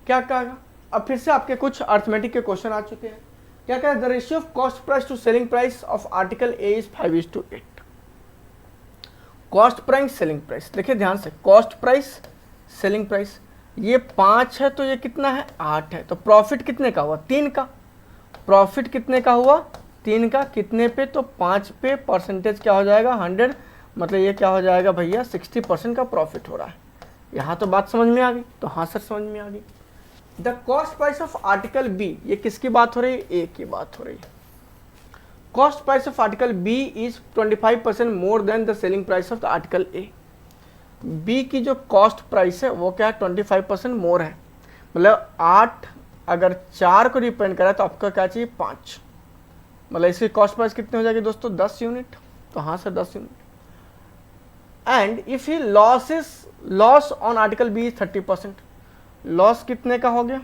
क्या कहा, अब फिर से आपके कुछ अर्थमेटिक के क्वेश्चन आ चुके हैं। क्या कहा, the ratio of cost price to selling price of article A is 5:8। Cost price selling price, देखिए ध्यान से, कॉस्ट प्राइस सेलिंग प्राइस, ये 5 है तो ये कितना है 8 है, तो प्रॉफिट कितने का हुआ 3 का, प्रॉफिट कितने का हुआ 3 का, कितने पे तो 5 पे, परसेंटेज क्या हो जाएगा 100, मतलब ये क्या हो जाएगा भैया 60% का प्रॉफिट हो रहा है। यहाँ तो बात समझ में आ गई, तो हाँ सर समझ में आ गई। The cost price of article B, ये किसकी बात हो रही है, ए की बात हो रही है। Cost price of article B is 25% more than the selling price of the article A. B की जो कॉस्ट प्राइस है वो क्या है 25% मोर है, मतलब 8 अगर 4 को रिप्रेजेंट करा तो आपका क्या चाहिए 5, मतलब इसकी कॉस्ट प्राइस कितनी हो जाएगी दोस्तों 10 यूनिट, तो हाँ sir 10 unit. And if he loss on article B is 30%, loss कितने का हो गया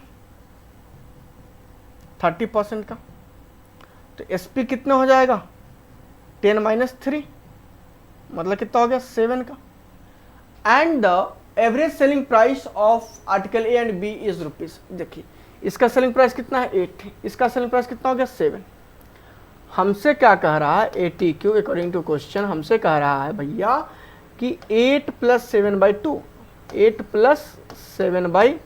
30% का, तो एस पी कितना हो जाएगा 10 - 3, मतलब कितना हो गया 7 का। And the average selling price of article A and B is rupees, देखिए इसका सेलिंग प्राइस कितना है 8, इसका सेलिंग प्राइस कितना हो गया 7। हमसे क्या कह रहा है ATQ अकॉर्डिंग टू क्वेश्चन, हमसे कह रहा है भैया कि 8 + 7/2, 8 + 7/2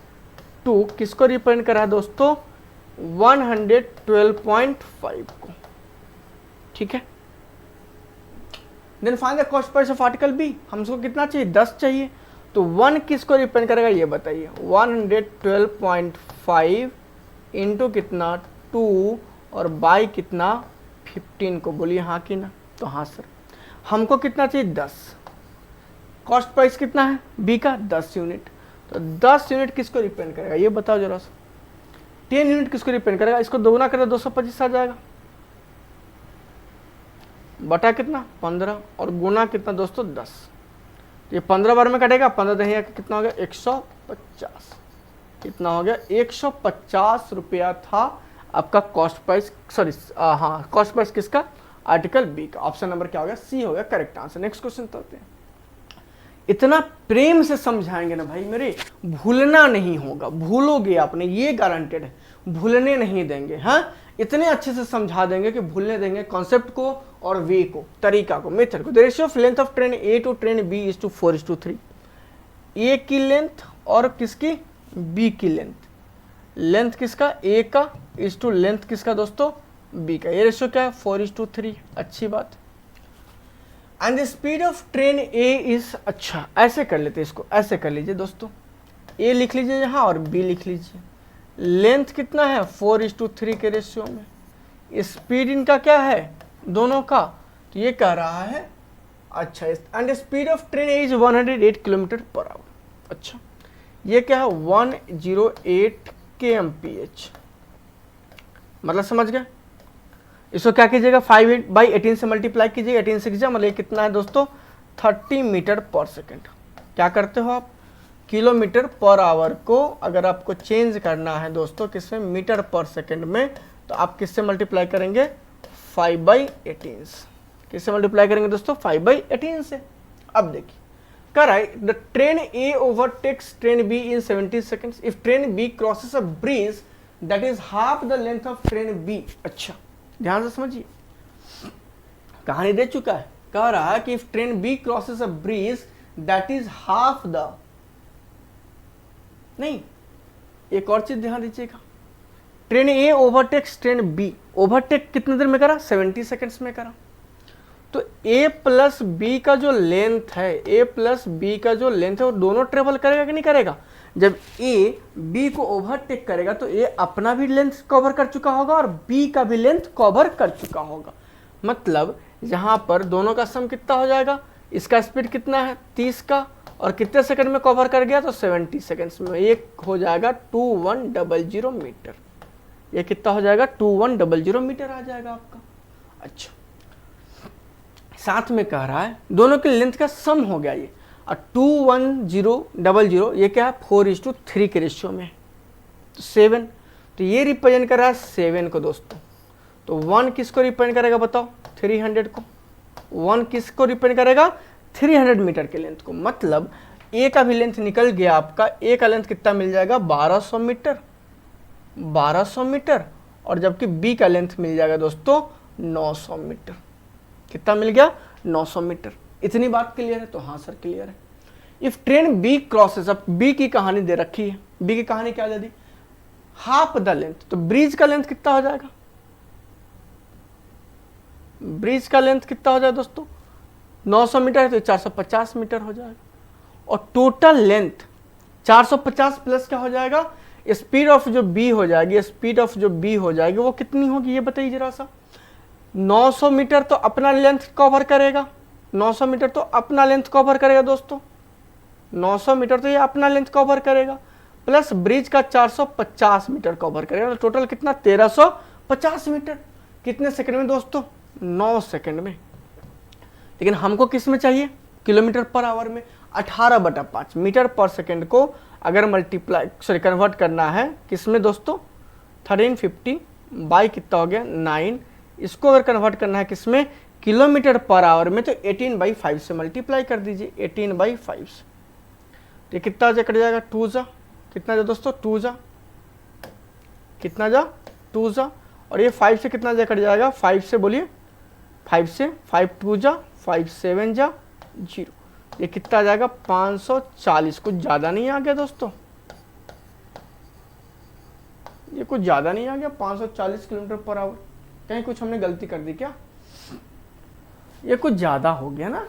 किसको रिप्रेजेंट कर रहा है दोस्तों 112.5 को, ठीक है। Then find the cost price of article B, हमको कितना चाहिए 10 चाहिए, तो 1 किसको रिप्रेजेंट करेगा ये बताइए, 112.5 इंटू कितना 2 और बाई कितना 15 को, बोलिए हाँ कि ना, तो हाँ सर। हमको कितना चाहिए 10, कॉस्ट प्राइस कितना है बी का 10 यूनिट, तो 10 यूनिट किसको रिप्रेजेंट करेगा ये बताओ जरा सा, 10 यूनिट किसको रिप्रेजेंट करेगा, इसको दोगुना करें 225 आ जाएगा, बटा कितना 15 और गुना कितना दोस्तों 10, ये 15 बार में कटेगा, 15 दही कितना हो गया 150, कितना हो गया 150 रुपया था आपका कॉस्ट प्राइस, सॉरी हाँ कॉस्ट प्राइस किसका आर्टिकल बी का। ऑप्शन नंबर क्या हो गया सी हो गया करेक्ट आंसर। नेक्स्ट क्वेश्चन करते हैं। इतना प्रेम से समझाएंगे ना भाई मेरे, भूलना नहीं होगा, भूलोगे आपने ये गारंटेड है, भूलने नहीं देंगे। हाँ इतने अच्छे से समझा देंगे कि भूलने देंगे कॉन्सेप्ट को और वे को, तरीका को, मेथड को। The ratio of length of train A to train B is to 4:3, A की लेंथ और किसकी बी की लेंथ, लेंथ किसका ए का इज टू लेंथ किसका दोस्तों बी का, ये रेशियो क्या है 4:3, अच्छी बात। And the speed of train A is, अच्छा ऐसे कर लेते इसको, ऐसे कर लीजिए दोस्तों, ए लिख लीजिए यहाँ और बी लिख लीजिए, लेंथ कितना है 4:3 के रेशियो में, स्पीड इनका क्या है दोनों का, तो ये कह रहा है अच्छा and speed of train is 108 km/h, अच्छा ये क्या है 108 kmph, मतलब समझ गए। इसको क्या कीजिएगा 5/18 से मल्टीप्लाई कीजिएगा, 18 से कीजिए, मतलब ये कितना है दोस्तों 30 मीटर/सेकेंड। क्या करते हो आप km/h को अगर आपको चेंज करना है दोस्तों किसमें मीटर/सेकेंड में, तो आप किससे मल्टीप्लाई करेंगे 5/18 से, किससे मल्टीप्लाई करेंगे दोस्तों 5/18 से। अब देखिए कर रहा है the train A overtakes train B in 70 seconds if train B crosses a bridge that is half the length of train B. अच्छा ध्यान से समझिए, कहानी दे चुका है, कह रहा है कि if train B crosses a bridge that is half the, नहीं एक और चीज ध्यान दीजिएगा, train A overtakes train B, overtake कितने देर में करा 70 सेकेंड्स में करा, तो a प्लस बी का जो लेंथ है, a प्लस बी का जो लेंथ है वो दोनों ट्रेवल करेगा कि नहीं करेगा। जब a b को ओवरटेक करेगा तो a अपना भी लेंथ कवर कर चुका होगा और b का भी लेंथ कवर कर चुका होगा, मतलब यहाँ पर दोनों का सम कितना हो जाएगा, इसका स्पीड कितना है 30 का और कितने सेकंड में कवर कर गया तो 70 सेकंड्स में, ये हो जाएगा 2100 मीटर, ये कितना हो जाएगा 2100 मीटर आ जाएगा आपका। अच्छा साथ में कह रहा है दोनों की लेंथ का सम हो गया ये, और 21000 ये क्या है 4:3 के रेशियो में, तो 7, तो ये रिप्रेजेंट कर रहा है 7 को दोस्तों, तो 1 किसको रिप्रेजेंट करेगा बताओ 300 को, 1 किसको रिप्रेजेंट करेगा 300 मीटर के लेंथ को, मतलब ए का भी लेंथ निकल गया आपका, ए का लेंथ कितना मिल जाएगा 1200 मीटर, 1200 मीटर, और जबकि बी का लेंथ मिल जाएगा दोस्तों 900 मीटर। कितना मिल गया 900 मीटर। इतनी बात क्लियर है? तो हाँ सर क्लियर है। इफ ट्रेन बी क्रॉसेस, अब बी की कहानी दे रखी है, बी की कहानी क्या दे दी, हाफ द लेंथ, तो ब्रिज का लेंथ कितना हो जाएगा, ब्रिज का लेंथ कितना हो जाएगा दोस्तों 900 मीटर है तो 450 मीटर हो जाएगा, और टोटल लेंथ 450 प्लस क्या हो जाएगा, स्पीड ऑफ जो बी हो जाएगी, स्पीड ऑफ जो बी हो जाएगी वो कितनी होगी ये बताइए जरा सा। 900 मीटर तो अपना लेंथ कवर करेगा, 900 मीटर तो अपना लेंथ कवर करेगा दोस्तों, 900 मीटर तो ये अपना लेंथ कवर करेगा, प्लस ब्रिज का 450 मीटर कवर करेगा, तो टोटल कितना 1350 मीटर। कितने सेकंड में दोस्तों 9 सेकंड में। लेकिन हमको किस में चाहिए, किलोमीटर पर आवर में। 18/5 मीटर पर सेकंड को अगर मल्टीप्लाई कन्वर्ट करना है किस में दोस्तों 1350 बाई कितना हो गया 9, इसको अगर कन्वर्ट करना है किस में किलोमीटर पर आवर में, तो 18/5 से मल्टीप्लाई कर दीजिए, 18/5 से। तो कितना जा कट जाएगा 2 जा, कितना जा दोस्तों 2 जा, कितना जा 2 जा, और ये 5 से कितना जा कट जाएगा 5 से, बोलिए 5 से, 5 2 जा 5 7 जा 0, ये कितना आ जाएगा 540। कुछ ज़्यादा नहीं आ गया दोस्तों, ये कुछ ज़्यादा नहीं आ गया 540 किलोमीटर पर आवर। कहीं कुछ हमने गलती कर दी क्या, ये कुछ ज़्यादा हो गया ना।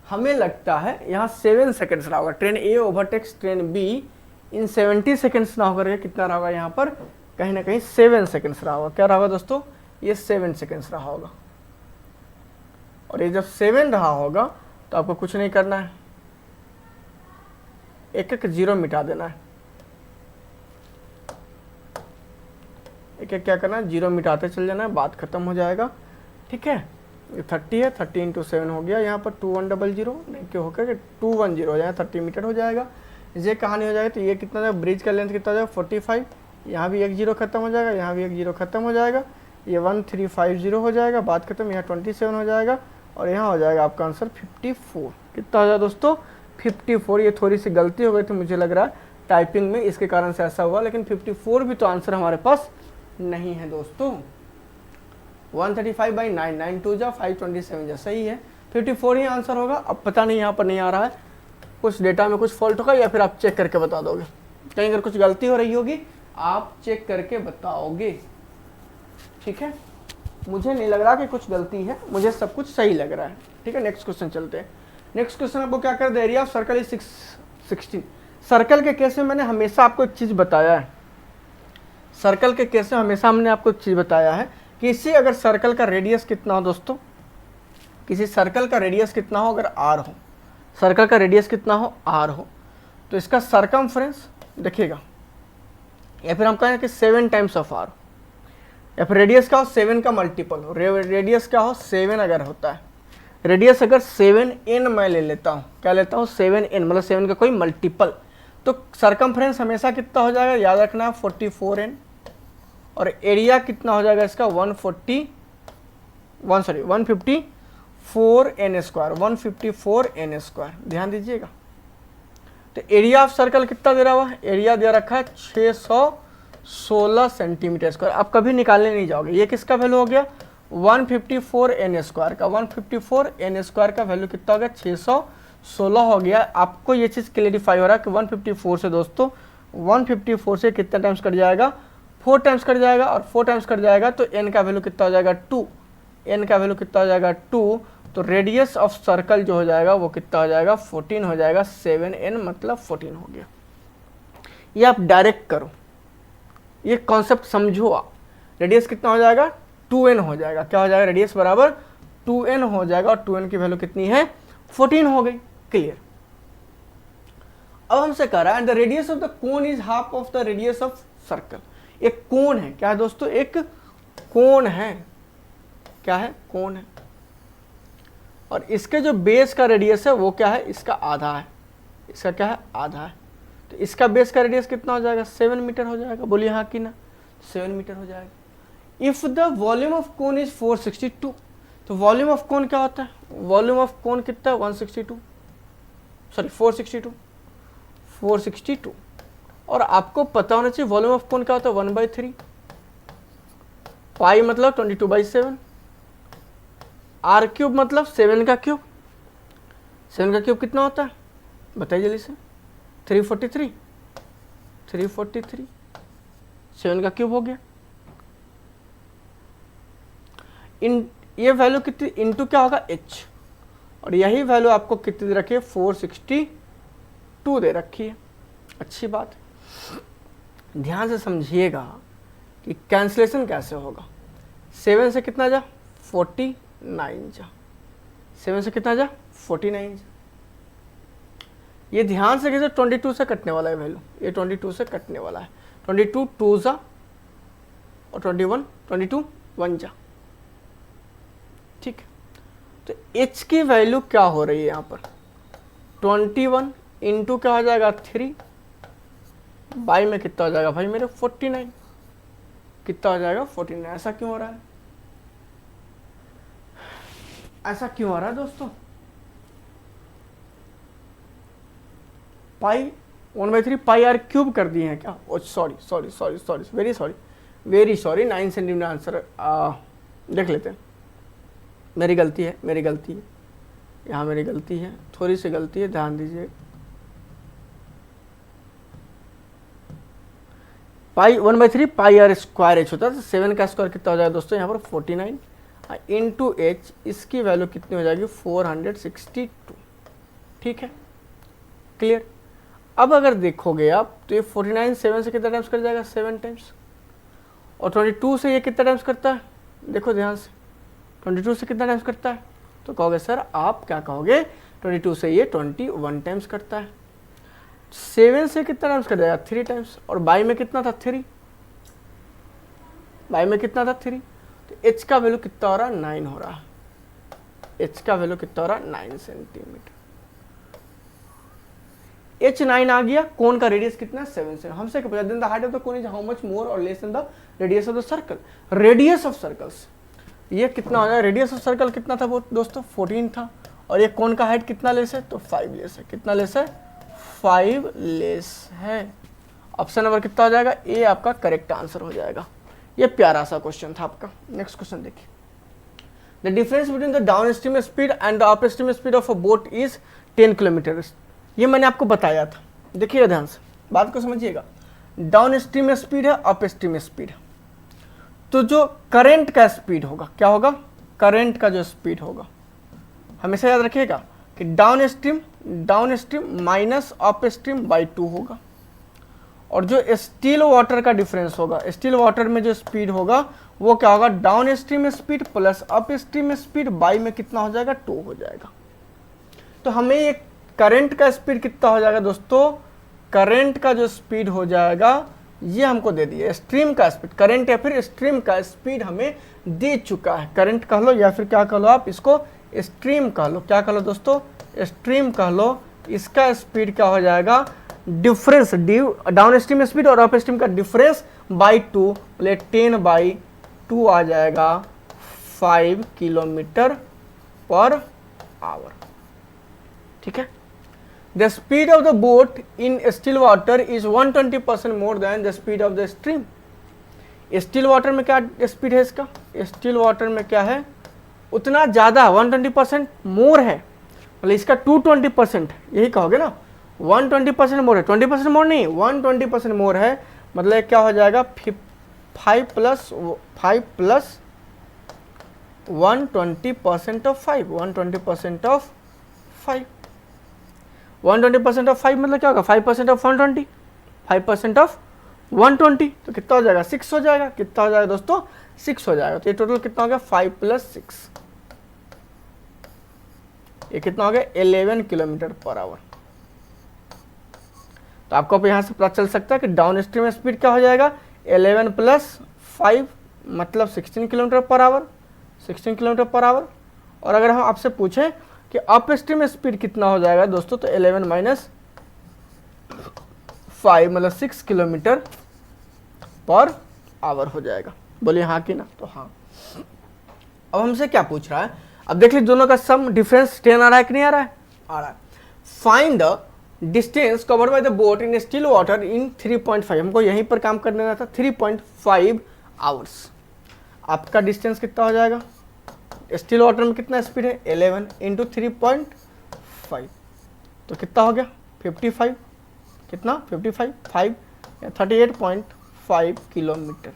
हमें लगता है यहाँ 7 सेकेंड्स रहा होगा, train A overtakes train B in 70 seconds ना होकर कितना रहा होगा यहाँ पर, कहीं ना कहीं 7 सेकेंड्स रहा होगा। क्या रहा होगा दोस्तों, ये 7 सेकेंड्स रहा होगा। और ये जब 7 रहा होगा तो आपको कुछ नहीं करना है, एक एक जीरो मिटा देना है, एक एक क्या करना है जीरो मिटाते चल जाना है, बात खत्म हो जाएगा। ठीक है, ये 30 है, 30 इंटू 7 हो गया, यहाँ पर 2100 नहीं क्यों होगा कि 210 हो जाएगा, 30 मीटर हो जाएगा। ये कहानी हो जाएगा तो ये कितना जाएगा, ब्रिज का लेंथ कितना हो जाएगा 45, यहाँ भी एक जीरो खत्म हो जाएगा, यहाँ भी एक जीरो खत्म हो जाएगा, ये 1350 हो जाएगा, बात खत्म। यहाँ 27 हो जाएगा, और यहाँ हो जाएगा आपका आंसर 54। कितना हो जाएगा दोस्तों 54। ये थोड़ी सी गलती हो गई थी मुझे लग रहा है टाइपिंग में, इसके कारण से ऐसा हुआ, लेकिन 54 भी तो आंसर हमारे पास नहीं है दोस्तों। 135/9, 9 2 जा 527 जा, सही है 54 ही आंसर होगा। अब पता नहीं यहाँ पर नहीं आ रहा है, कुछ डेटा में कुछ फॉल्ट होगा, या फिर आप चेक करके बता दोगे, कहीं अगर कुछ गलती हो रही होगी आप चेक करके बताओगे। ठीक है, मुझे नहीं लग रहा कि कुछ गलती है, मुझे सब कुछ सही लग रहा है। ठीक है, नेक्स्ट क्वेश्चन चलते हैं। नेक्स्ट क्वेश्चन आपको क्या कर दे, area of circle is 16। Circle के केस में मैंने हमेशा आपको एक चीज़ बताया है, सर्कल के केस में हमेशा हमने आपको एक चीज़ बताया है कि इसी अगर सर्कल का रेडियस कितना हो दोस्तों, किसी सर्कल का रेडियस कितना हो, अगर आर हो, सर्कल का रेडियस कितना हो आर हो, तो इसका सरकमफ्रेंस देखिएगा, या फिर हम कहें कि 7 टाइम्स ऑफ आर, या फिर रेडियस क्या हो 7 का मल्टीपल हो, रेडियस क्या हो 7 अगर होता है, रेडियस अगर 7n मैं ले लेता हूँ, क्या लेता हूँ 7n, मतलब 7 का कोई मल्टीपल, तो सरकमफ्रेंस हमेशा कितना हो जाएगा, याद रखना 44n, और एरिया कितना हो जाएगा इसका 154n स्क्वायर, 154n स्क्वायर, ध्यान दीजिएगा। तो एरिया ऑफ सर्कल कितना दे रहा हुआ है, एरिया दे रखा है 616 सेंटीमीटर स्क्वायर। आप कभी निकालने नहीं जाओगे, ये किसका वैल्यू हो गया 154n स्क्वायर का, 154n स्क्वायर का वैल्यू कितना हो गया 616 हो गया। आपको ये चीज़ क्लेरिफाई हो रहा है कि 154 से दोस्तों 154 से कितना टाइम्स कट जाएगा 4 टाइम्स कट जाएगा, और 4 टाइम्स कट जाएगा तो n का वैल्यू कितना हो जाएगा 2, n का वैल्यू कितना हो जाएगा 2, तो रेडियस ऑफ सर्कल जो हो जाएगा वो कितना हो जाएगा 14 हो जाएगा, 7n मतलब 14 हो गया। ये आप डायरेक्ट करो, ये कॉन्सेप्ट समझो आप, रेडियस कितना हो जाएगा 2n हो जाएगा, क्या हो जाएगा रेडियस बराबर 2n हो जाएगा, और 2n की वैल्यू कितनी है 14 हो गई। क्लियर। अब हमसे कह रहा है the radius of the cone is half of the radius of circle. एक कोन है, क्या है दोस्तों, एक कोन है, क्या है कोन है, और इसके जो बेस का रेडियस है वो क्या है, इसका आधा है, इसका क्या है आधा है, तो इसका बेस का रेडियस कितना हो जाएगा 7 मीटर हो जाएगा, बोलिए हाँ कि ना 7 मीटर हो जाएगा। If the volume of cone is 462, तो वॉल्यूम ऑफ कोन क्या होता है, वॉल्यूम ऑफ कोन कितना है 162, सॉरी 462 और आपको पता होना चाहिए वॉल्यूम ऑफ कोन क्या होता है 1/3, पाई मतलब 22/7, आर क्यूब मतलब 7 का क्यूब, 7 का क्यूब कितना होता है बताइए जल्दी से, 343, 7 का क्यूब हो गया। इन ये वैल्यू कितनी इंटू क्या होगा h, और यही वैल्यू आपको कितनी दे रखी है 462 दे रखी है। अच्छी बात, ध्यान से समझिएगा कि कैंसिलेशन कैसे होगा। 7 से कितना जा 49 जा, 7 से कितना जा 49 जा, ये ध्यान से कैसे 22 से कटने वाला है वैल्यू, ये 22 से कटने वाला है, 22 2 जा और 22 1 जा, ठीक है। तो h की वैल्यू क्या हो रही है यहाँ पर 21 इंटू क्या हो जाएगा 3 बाई में कितना हो जाएगा भाई मेरे 49, कितना हो जाएगा 49। ऐसा क्यों हो रहा है, ऐसा क्यों हो रहा है दोस्तों, पाई 1/3 पाई आर क्यूब कर दिए हैं क्या, sorry sorry sorry sorry very sorry 9 centimetre answer देख लेते हैं, मेरी गलती है यहाँ मेरी गलती है, थोड़ी सी गलती है, ध्यान दीजिए। पाई 1/3 पाई आर स्क्वायर एच होता है, तो 7 का स्क्वायर कितना हो जाएगा दोस्तों यहाँ पर 49 इंटू एच, इसकी वैल्यू कितनी हो जाएगी 462, ठीक है क्लियर। अब अगर देखोगे आप तो ये 49 7 से कितना टाइम्स कर जाएगा 7 टाइम्स, और 22 से ये कितना टाइम्स करता है देखो ध्यान से, 22 से कितना टाइम्स करता है, तो कहोगे सर आप क्या कहोगे 22 से ये 21 टाइम्स करता है, 7 से कितना टाइम्स कर जाएगा 3 टाइम्स, और बाई में कितना था 3, बाई में कितना था 3, तो h का वैल्यू कितना हो रहा है 9 हो रहा है, h का वैल्यू कितना हो रहा है 9 सेंटीमीटर, h 9 आ गया, कोन का रेडियस कितना है 7 से, हमसे क्या पूछा then the height of the cone is how much more और less than the radius of the circle, radius of circles ये कितना हो जाएगा, रेडियस ऑफ सर्कल कितना था वो दोस्तों 14 था, और ये कोन का हाइट कितना लेस है तो 5 लेस है, कितना लेस है 5 लेस है। ऑप्शन नंबर कितना हो जाएगा ए आपका करेक्ट आंसर हो जाएगा। ये प्यारा सा क्वेश्चन था आपका। नेक्स्ट क्वेश्चन देखिए, the difference between the down stream speed and the up stream speed of a boat is 10 kilometre. ये मैंने आपको बताया था, देखिएगा ध्यान से बात को समझिएगा। डाउन स्ट्रीम स्पीड है, अप स्ट्रीम स्पीड है, तो जो करंट का स्पीड होगा क्या होगा, करंट का जो स्पीड होगा हमेशा याद रखिएगा कि down stream minus up stream by 2 होगा, और जो स्टिल वाटर का डिफरेंस होगा, स्टिल वाटर में जो स्पीड होगा वो क्या होगा, down stream speed plus up stream speed by में कितना हो जाएगा 2 हो जाएगा। तो हमें ये करंट का स्पीड कितना हो जाएगा दोस्तों, करंट का जो स्पीड हो जाएगा ये हमको दे दिया, स्ट्रीम का स्पीड, करंट या फिर स्ट्रीम का स्पीड हमें दे चुका है। करंट कह लो या फिर क्या कह लो आप इसको स्ट्रीम कह लो, क्या कह लो दोस्तों स्ट्रीम कह लो। इसका स्पीड क्या हो जाएगा, डिफरेंस डाउन स्ट्रीम स्पीड और अप स्ट्रीम का डिफरेंस बाई 2 प्लस 10/2 आ जाएगा 5 किलोमीटर पर आवर, ठीक है। The speed of the boat in still water is 120% more than the speed of the stream. Still water में क्या स्पीड है इसका, still water में क्या है उतना ज़्यादा 120% मोर है, मतलब इसका 220%, यही कहोगे ना 120% मोर है, 20% मोर नहीं 120% मोर है, मतलब क्या हो जाएगा 5 प्लस 120% ऑफ 5, 120% ऑफ 5, 120% ऑफ 5 मतलब क्या होगा 5% ऑफ 120, 5% ऑफ 120, तो कितना हो जाएगा 6 हो जाएगा, कितना हो जाएगा दोस्तों 6 हो जाएगा। तो ये टोटल कितना हो गया 5 प्लस 6, ये कितना हो गया 11 किलोमीटर पर आवर। तो आपको अब यहाँ से पता चल सकता है कि डाउन स्ट्रीम स्पीड क्या हो जाएगा 11 प्लस 5 मतलब 16 kilometre per hour, 16 kilometre per hour. और अगर हम आपसे पूछें कि अप स्ट्रीम स्पीड कितना हो जाएगा दोस्तों, तो 11 माइनस 5 मतलब 6 किलोमीटर पर आवर हो जाएगा। बोलिए हाँ कि ना, तो हाँ। अब हमसे क्या पूछ रहा है, अब देख लीजिए दोनों का सम डिफरेंस 10 आ रहा है कि नहीं आ रहा है, आ रहा है। Find the distance covered by the boat in still water in 3.5, हमको यहीं पर काम करने का था 3.5 आवर्स। आपका डिस्टेंस कितना हो जाएगा, स्टिल वाटर में कितना स्पीड है 11 इंटू 3.5, तो कितना हो गया 55, कितना 55 5 38.5 किलोमीटर,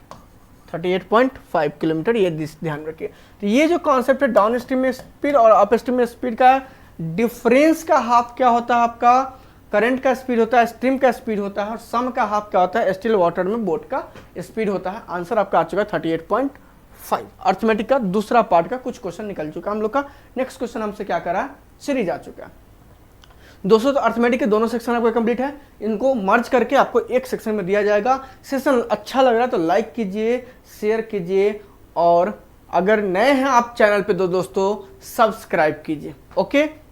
38.5 किलोमीटर, ये ध्यान रखिए। तो ये जो कॉन्सेप्ट है डाउन स्ट्रीम में स्पीड और अप स्ट्रीम में स्पीड का डिफरेंस का हाफ क्या होता है, आपका करंट का स्पीड होता है, स्ट्रीम का स्पीड होता है, और सम का हाफ क्या होता है, स्टिल वाटर में बोट का स्पीड होता है। आंसर आपका आ चुका है 38.5। अर्थमेटिक का दूसरा पार्ट का कुछ क्वेश्चन निकल चुका है हम लोग का। नेक्स्ट क्वेश्चन हमसे क्या करा है, सीरीज आ चुका है दोस्तों। तो अर्थमेटिक के दोनों सेक्शन आपको कंप्लीट है, इनको मर्ज करके आपको एक सेक्शन में दिया जाएगा। सेशन अच्छा लग रहा है तो लाइक कीजिए, शेयर कीजिए, और अगर नए हैं आप चैनल पे तो दोस्तों सब्सक्राइब कीजिए। ओके।